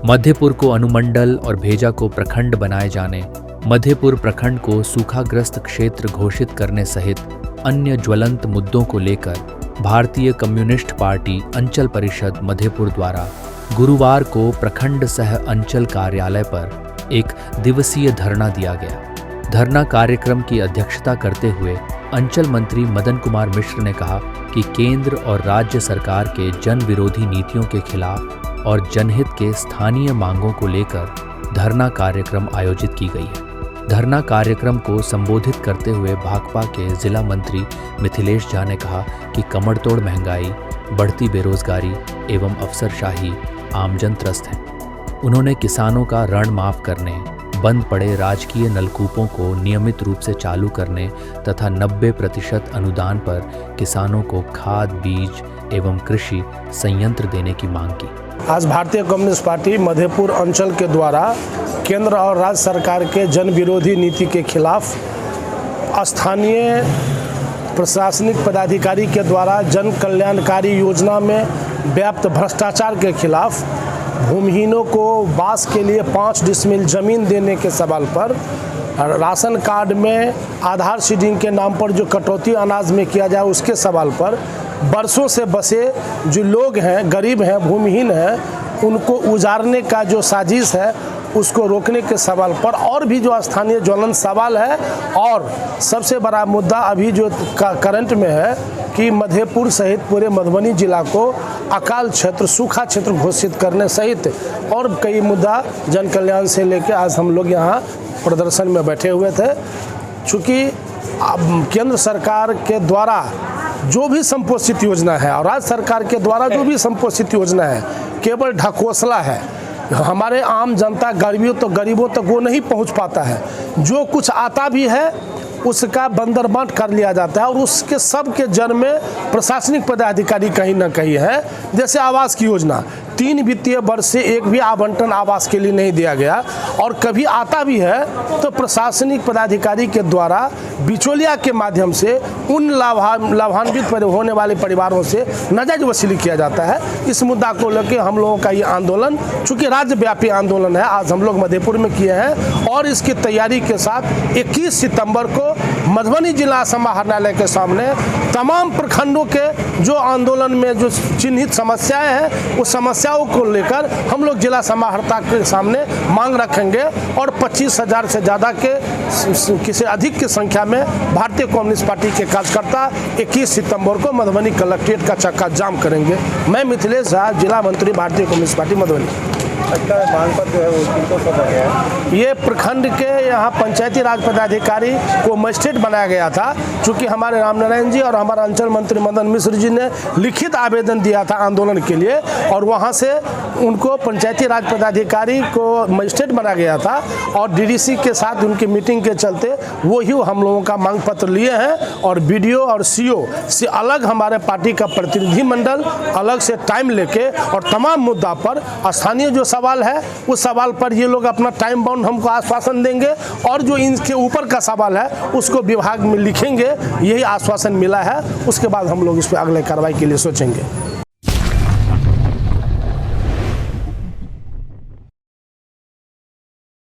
मधेपुर को अनुमंडल और भेजा को प्रखंड बनाए जाने, मधेपुर प्रखंड को सूखाग्रस्त क्षेत्र घोषित करने सहित अन्य ज्वलंत मुद्दों को लेकर भारतीय कम्युनिस्ट पार्टी अंचल परिषद मधेपुर द्वारा गुरुवार को प्रखंड सह अंचल कार्यालय पर एक दिवसीय धरना दिया गया। धरना कार्यक्रम की अध्यक्षता करते हुए अंचल मंत्री मदन कुमार मिश्र ने कहा कि केंद्र और राज्य सरकार के जन विरोधी नीतियों के खिलाफ और जनहित के स्थानीय मांगों को लेकर धरना कार्यक्रम आयोजित की गई है। धरना कार्यक्रम को संबोधित करते हुए भाकपा के जिला मंत्री मिथिलेश झा ने कहा कि कमरतोड़ महंगाई, बढ़ती बेरोजगारी एवं अफसरशाही आमजन त्रस्त है। उन्होंने किसानों का ऋण माफ करने, बंद पड़े राजकीय नलकूपों को नियमित रूप से चालू करने तथा 90% अनुदान पर किसानों को खाद, बीज एवं कृषि संयंत्र देने की मांग की। आज भारतीय कम्युनिस्ट पार्टी मधेपुर अंचल के द्वारा केंद्र और राज्य सरकार के जन विरोधी नीति के खिलाफ स्थानीय प्रशासनिक पदाधिकारी के द्वारा जन कल्याणकारी योजना में व्याप्त भ्रष्टाचार के खिलाफ भूमिहीनों को बास के लिए 5 डिसमिल जमीन देने के सवाल पर, राशन कार्ड में आधार सीडिंग के नाम पर जो कटौती अनाज में किया जाए उसके सवाल पर, बरसों से बसे जो लोग हैं, गरीब हैं, भूमिहीन हैं, उनको उजाड़ने का जो साजिश है उसको रोकने के सवाल पर और भी जो स्थानीय ज्वलंत सवाल है। और सबसे बड़ा मुद्दा अभी जो करंट में है कि मधेपुर सहित पूरे मधुबनी जिला को अकाल क्षेत्र, सूखा क्षेत्र घोषित करने सहित और कई मुद्दा जन कल्याण से लेकर आज हम लोग यहाँ प्रदर्शन में बैठे हुए थे। चूँकि केंद्र सरकार के द्वारा जो भी संपोषित योजना है और राज्य सरकार के द्वारा जो भी संपोषित योजना है केवल ढकोसला है। हमारे आम जनता गरीबों तक वो नहीं पहुंच पाता है। जो कुछ आता भी है उसका बंदरबांट कर लिया जाता है और उसके सब के जड़ में प्रशासनिक पदाधिकारी कहीं ना कहीं है। जैसे आवास की योजना 3 वित्तीय वर्ष से एक भी आवंटन आवास के लिए नहीं दिया गया और कभी आता भी है तो प्रशासनिक पदाधिकारी के द्वारा बिचौलिया के माध्यम से उन लाभान्वित होने वाले परिवारों से नाजायज वसूली किया जाता है। इस मुद्दा को लेकर हम लोगों का ये आंदोलन, चूँकि राज्यव्यापी आंदोलन है, आज हम लोग मधेपुर में किए हैं और इसकी तैयारी के साथ 21 सितंबर को मधुबनी जिला समाहरणालय के सामने तमाम प्रखंडों के जो आंदोलन में जो चिन्हित समस्याएं हैं उस समस्याओं को लेकर हम लोग जिला समाहर्ता के सामने मांग रखेंगे और 25,000 से ज़्यादा के किसी अधिक की संख्या में भारतीय कम्युनिस्ट पार्टी के कार्यकर्ता 21 सितंबर को मधुबनी कलेक्ट्रेट का चक्का जाम करेंगे। मैं मिथिलेश झा, जिला मंत्री भारतीय कम्युनिस्ट पार्टी मधुबनी। मांग पत्र जो है वो किनको सौंपा गया है? ये प्रखंड के यहाँ पंचायती राज पदाधिकारी को मजिस्ट्रेट बनाया गया था। चूँकि हमारे रामनारायण जी और हमारा अंचल मंत्री मदन मिश्र जी ने लिखित आवेदन दिया था आंदोलन के लिए और वहाँ से उनको पंचायती राज पदाधिकारी को मजिस्ट्रेट बनाया गया था और डीडीसी के साथ उनकी मीटिंग के चलते वो ही हम लोगों का मांग पत्र लिए हैं और बीडीओ और सीओ से अलग हमारे पार्टी का प्रतिनिधि मंडल अलग से टाइम लेके और तमाम मुद्दा पर स्थानीय जो सवाल है उस सवाल पर ये लोग अपना टाइम बाउंड हमको आश्वासन देंगे और जो इनके ऊपर का सवाल है उसको विभाग में लिखेंगे। यही आश्वासन मिला है। उसके बाद हम लोग इस पर अगले कार्रवाई के लिए सोचेंगे।